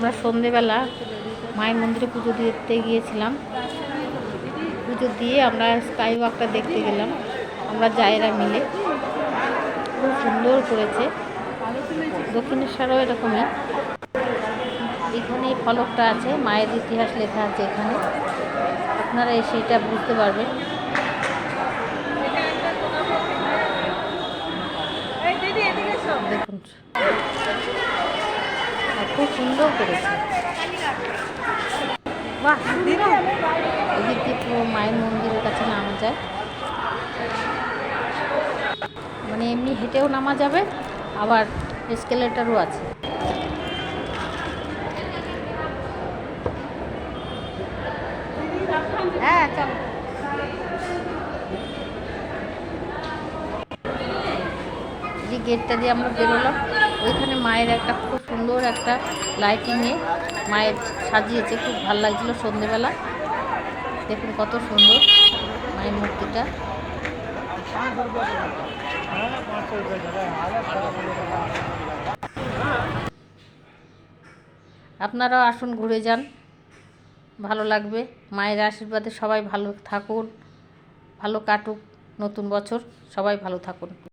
আমরা সন্ধেবেলা মায়ের মন্দিরে পুজো দিতে গিয়েছিলাম। পুজো দিয়ে আমরা স্কাই ওয়াকটা দেখতে গেলাম, আমরা জায়েরা মিলে। খুব সুন্দর করেছে। দক্ষিণেশ্বরেও এরকমই। এখানে এই ফলকটা আছে, মায়ের ইতিহাস লেখা আছে এখানে, আপনারা এসে এটা বুঝতে পারবেন। দেখুন খুব সুন্দর করেছে। বাহ, এদিক দিয়ে পুরো মায়ের মন্দিরের কাছে নামা যায়, মানে এমনি হেঁটেও নামা যাবে, আবার এসকেলেটারও আছে। হ্যাঁ চলো। যে গেটটা দিয়ে আমরা বেরোলাম, ওইখানে মায়ের একটা খুব সুন্দর একটা লাইটিংয়ে মায়ের সাজিয়েছে, খুব ভালো লাগছিলো সন্ধেবেলা। দেখুন কত সুন্দর মায়ের মূর্তিটা। আপনারাও আসুন, ঘুরে যান, ভালো লাগবে। মায়ের আশীর্বাদে সবাই ভালো থাকুন, ভালো কাটুক নতুন বছর, সবাই ভালো থাকুন।